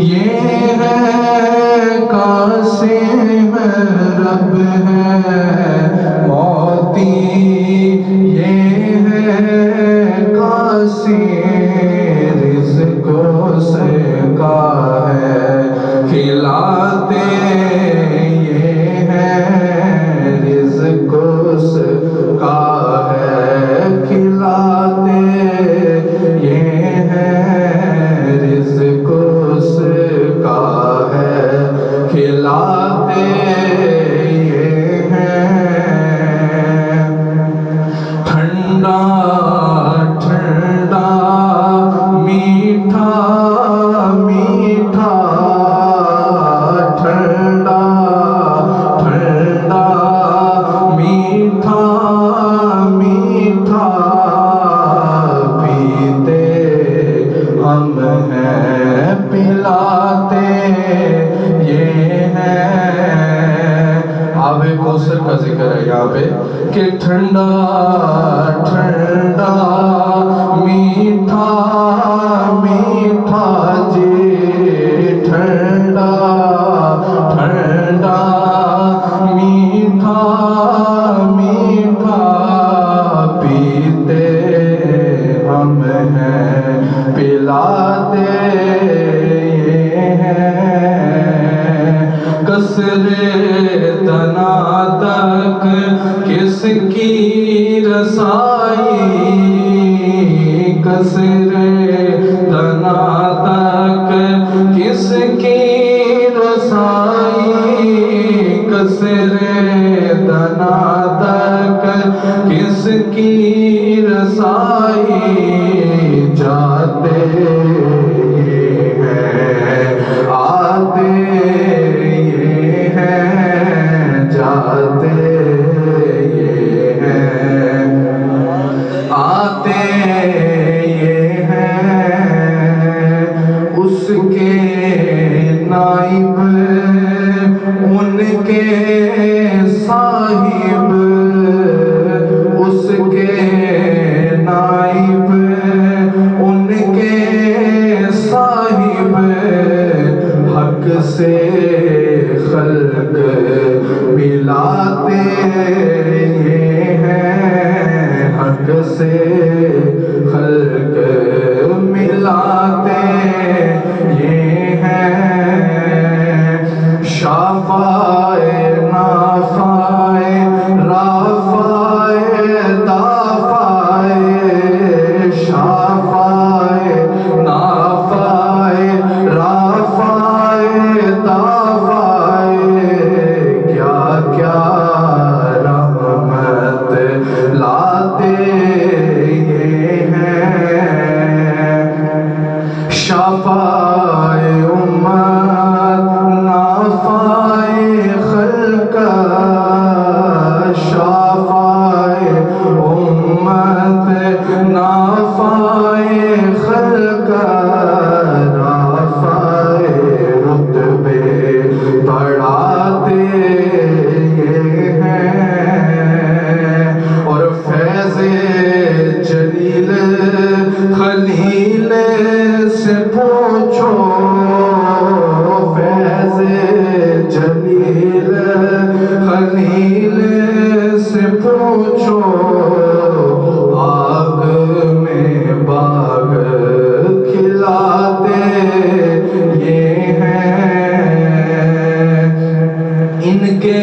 یہ ہے قاسم رب ہے موتی، یہ ہے قاسم رزق اس کا ہے کھلاتے، یہ ہے رزق اس کا ہے کھلاتے، یہ ہے رزق اس کا ہے کھلاتے، یہ ہے ٹھنڈا ٹھنڈا میٹھا میٹھا، ٹھنڈا ٹھنڈا میٹھا میٹھا، پیتے ہم ہیں پلاتے، یہ ہے آب کوثر کا ذکر ہے یہاں پہ کہ ٹھنڈا ٹھنڈا میٹھا میٹھا جی، ٹھنڈا ٹھنڈا میٹھا میٹھا، پیتے ہم ہیں پلاتے، یہ ہے قصر دنا تک کس کی رسائی، قصر دنا تک کس کی رسائی، قصر دنا تک کس کی رسائی، جاتے یہ ہے آتے، یہ ہے جاتے، یہ ہے آتے، یہ ہے اس کے نائب ان کے صاحب، اس کے نائب ان کے صاحب، حق سے خلق ملاتے، یہ ہے حق سے خلق ملاتے، یہ ہے شافائے نافائے رافائے دافائے، شافائے نافائے رافائے دافائے، کیا کیا رحمت لاتے، یہ ہے شافائے امت نافائے خلق، شافائے امت نافائے خلق، رافائے رتبے بڑھاتے، یہ ہے اور فیض جلیل خلیل سے پوچھو، فیض جلیل خلیل سے پوچھو، آگ میں باغ کھلاتے، یہ ہے ان کے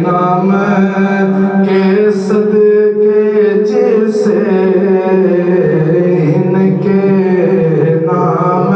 نام کے صدقے جسے، ان کے نام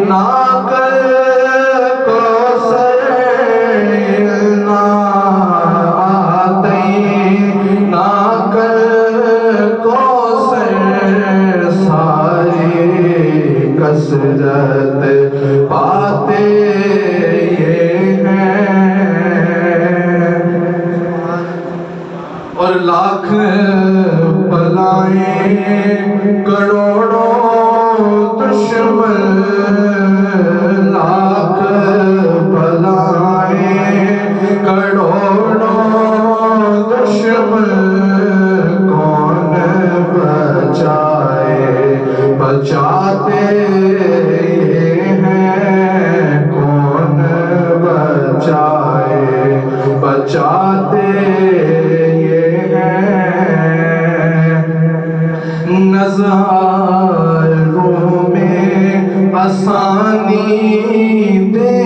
ناکل کوثر نا آتے ناکل کوثر ساری کثرت باتیں یہ ہیں اور لاکھ بلائیں کروڑوں دشمن لاکھ بلائیں کروڑوں دشمن کون بچائے بچاتے ہیں کون بچائے بچاتے نظاروں میں آسانی دے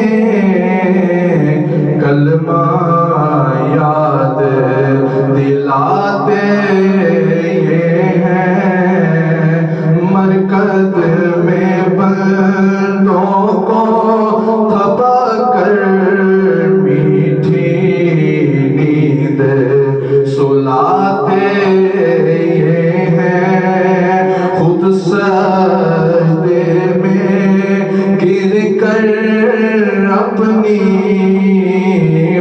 کلمہ یاد دلاتے یہ ہیں مرکز میں بندوں کو تھپا کر میٹھی نیند سلاتے سجدے میں گر کر اپنی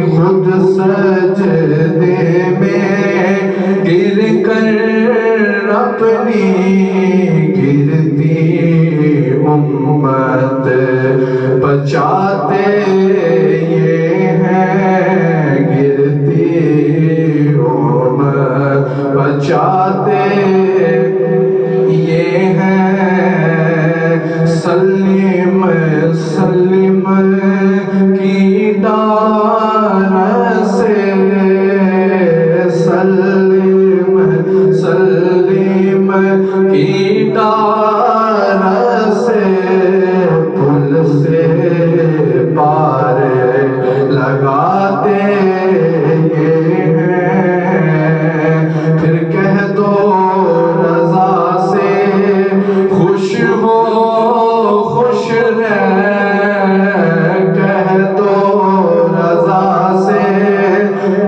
خود سجدے میں گر کر اپنی گرتی امت بچاتے یہ ہیں گرتی امت بچاتے سلیم سلیم کی ڈار سے سلیم سلیم کی ڈار سے پل سے پار لگاتے ہیں پھر کہہ دو رضا سے خوش ہو خوش رہ کہہ دو رضا سے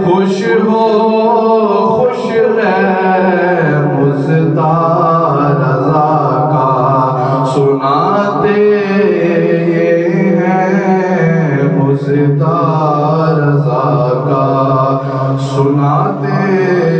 خوش ہو خوش رہ مزدہ رضا کا سناتے ہیں مزدہ رضا کا سناتے